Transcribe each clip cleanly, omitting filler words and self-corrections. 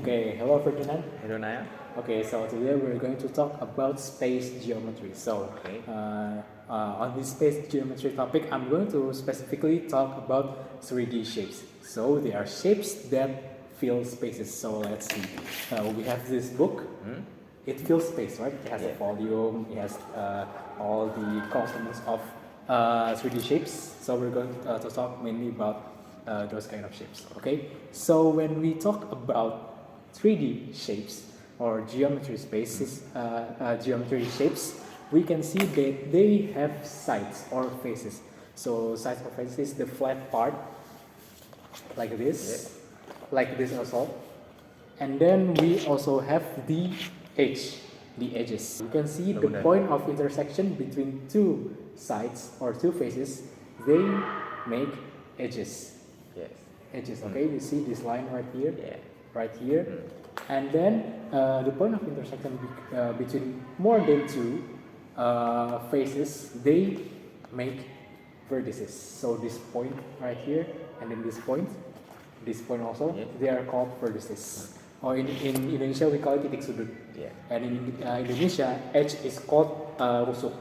Okay, hello Ferdinand. Hello Naya. Okay, so today we're going to talk about space geometry. So, Okay. on this space geometry topic, I'm going to specifically talk about 3D shapes. So, they are shapes that fill spaces. So, let's see. We have this book. It fills space, right? It has a volume, it has all the components of 3D shapes. So, we're going to talk mainly about those kind of shapes. Okay, so when we talk about 3D shapes or geometry spaces, geometry shapes, we can see that they have sides or faces. So sides or faces, the flat part, like this also. And then we also have the edges. You can see the point of intersection between two sides or two faces. They make edges. Edges. Okay, you see this line right here. Right here, and then the point of intersection between more than two faces, they make vertices. So this point right here, and then this point also, they are called vertices. Or in Indonesia we call it titik sudut. And in Indonesia, edge is called rusuk.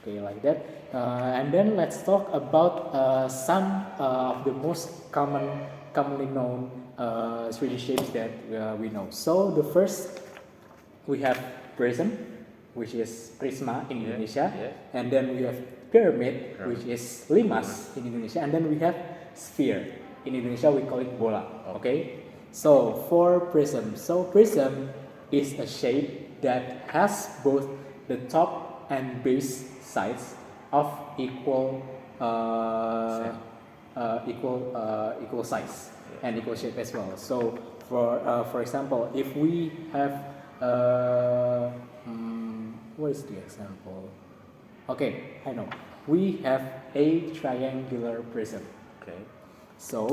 Okay, like that. And then let's talk about some of the most commonly known 3D shapes that we know. So the first, we have prism, which is prisma in Indonesia, and then we have pyramid, which is limas in Indonesia, and then we have sphere. In Indonesia we call it bola. Okay, so for prism, prism is a shape that has both the top and base sides of equal size and equal shape as well. So for example, if we have what is the example? Okay, I know. We have a triangular prism. Okay. So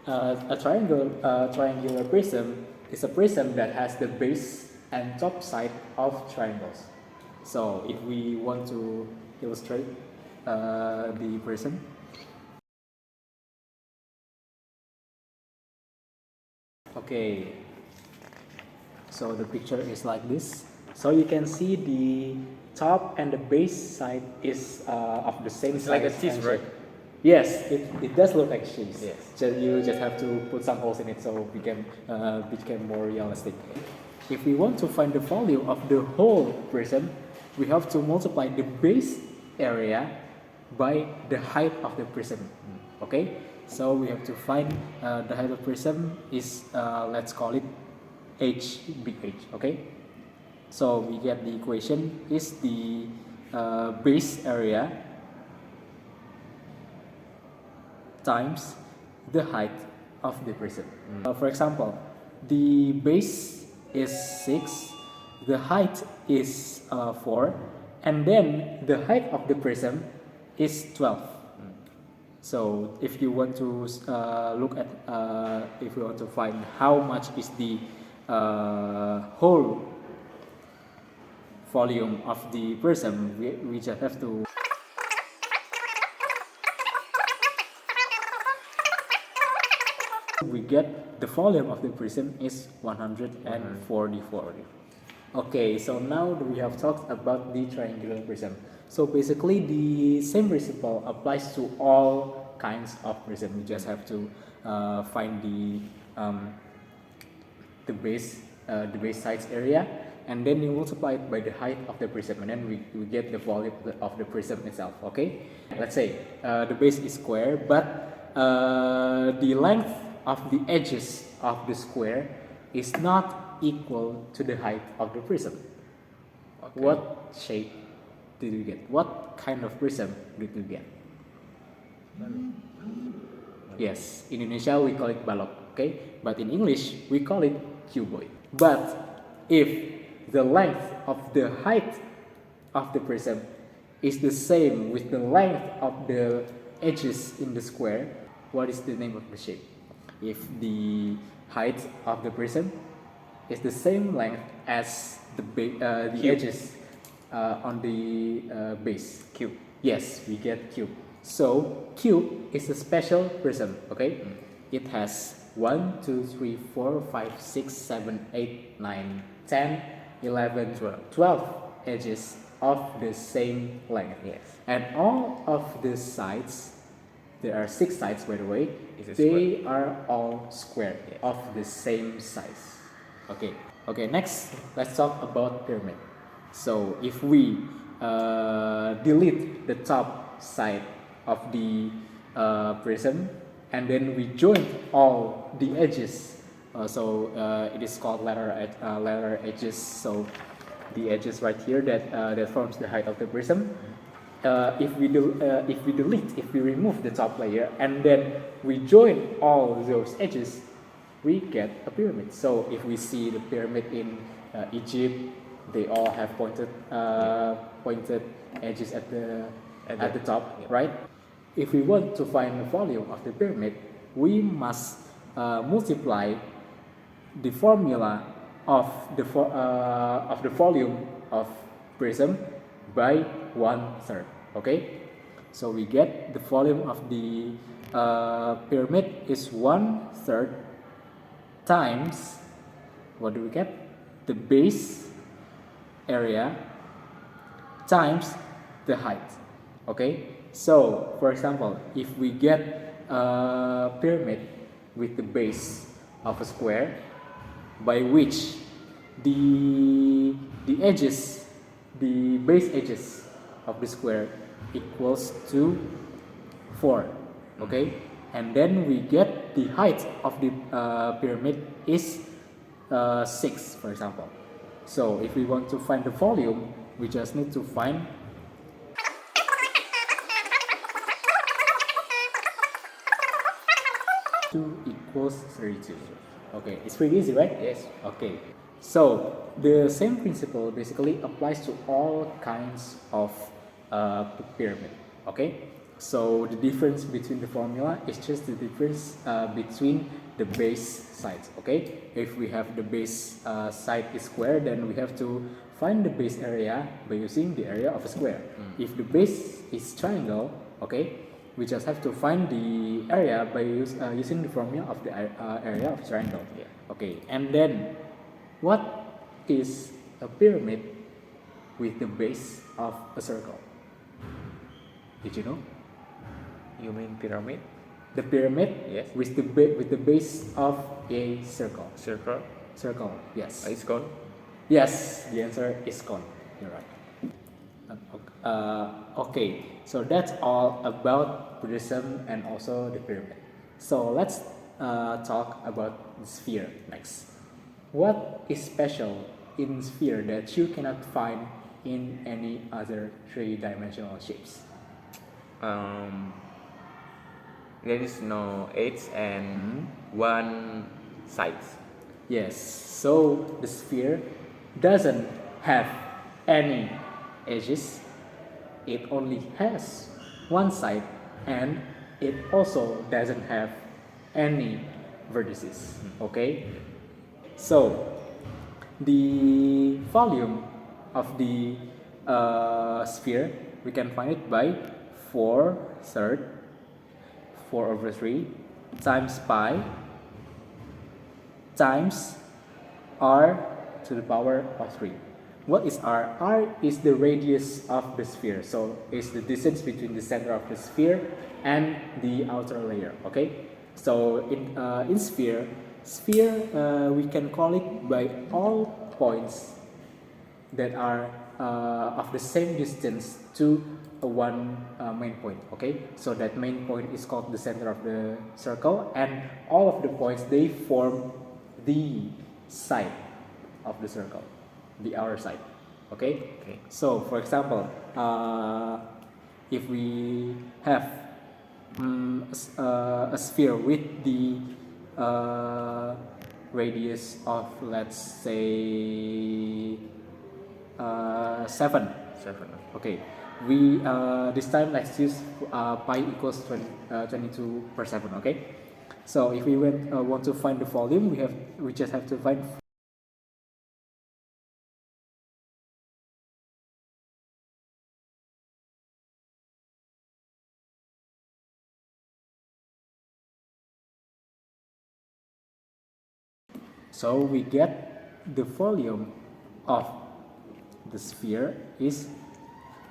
a triangular prism is a prism that has the base and top side of triangles. So if we want to illustrate the prism, okay, so the picture is like this. So you can see the top and the base side is of the same size. It's like a cheese, right? Yes, it does look like cheese. You just have to put some holes in it so it became more realistic. If we want to find the volume of the whole prism, we have to multiply the base area by the height of the prism. Okay, so we have to find the height of prism is let's call it h, big H. Okay, so we get the equation is the base area times the height of the prism. For example, the base is 6, the height is 4, and then the height of the prism is 12. So if you want to look at, if you want to find how much is the whole volume of the prism, we just have to we get the volume of the prism is 144. Okay, so now we have talked about the triangular prism. So basically the same principle applies to all kinds of prism. You just have to find the base size area, and then you multiply it by the height of the prism, and then we get the volume of the prism itself. Okay, let's say the base is square, but the length of the edges of the square is not equal to the height of the prism. Okay. What shape did you get? What kind of prism did you get? Yes, in Indonesia we call it balok, okay? But in English we call it cuboid. But if the length of the height of the prism is the same with the length of the edges in the square, what is the name of the shape? If the height of the prism is the same length as the edges on the base. Cube. Yes, we get cube. So cube is a special prism. Okay, it has 1, 2, 3, 4, 5, 6, 7, 8, 9, 10, 11, 12 edges of the same length. Yes. And all of the sides, there are 6 sides by the way, Is they are all square, Yes. of the same size. Okay. Okay, next let's talk about pyramid. So if we delete the top side of the prism and then we join all the edges, it is called lateral edges. So the edges right here that forms the height of the prism. If we delete, if we remove the top layer and then we join all those edges, we get a pyramid. So if we see the pyramid in Egypt, they all have pointed edges at the top, right? If we want to find the volume of the pyramid, we must multiply the formula of the volume of prism by 1/3. Okay, so we get the volume of the pyramid is 1/3 times, what do we get? The base area times the height. Okay, so for example, if we get a pyramid with the base of a square, by which the edges, the base edges of the square equals to 4. Okay, and then we get the height of the pyramid is 6, for example. So if we want to find the volume, we just need to find 2 equals 32. Okay, it's pretty easy, right? Yes. Okay, so the same principle basically applies to all kinds of pyramid. Okay, so the difference between the formula is just the difference between the base sides. Okay, if we have the base side is square, then we have to find the base area by using the area of a square. If the base is triangle, okay, we just have to find the area by using the formula of the area of triangle. Yeah. Okay, and then what is a pyramid with the base of a circle? Did you know? You mean pyramid? The pyramid, Yes. with the base of a circle. Circle? Circle, yes. It's cone? Yes, the answer is cone. You're right. Okay, so that's all about Buddhism and also the pyramid. So let's talk about the sphere next. What is special in sphere that you cannot find in any other three-dimensional shapes? There is no edge and one side. Yes, so the sphere doesn't have any edges, it only has one side, and it also doesn't have any vertices. Okay, so the volume of the sphere, we can find it by 4/3, 4/3 times pi times r to the power of 3. What is r? R is the radius of the sphere, so it's the distance between the center of the sphere and the outer layer. Okay, so in sphere we can call it by all points that are of the same distance to one main point. Okay, so that main point is called the center of the circle, and all of the points, they form the side of the circle, the outer side. Okay? Okay. So for example, if we have a sphere with the radius of, let's say, 7. 7. Okay, we this time let's use pi equals 22/7. Okay, so if we want to find the volume, we just have to find So we get the volume of the sphere is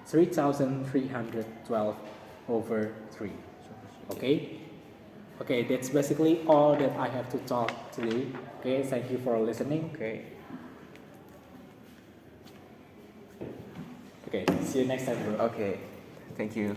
3312 over 3. Okay? Okay, that's basically all that I have to talk today. Okay, thank you for listening. Okay. Okay, see you next time, bro. Okay. Thank you.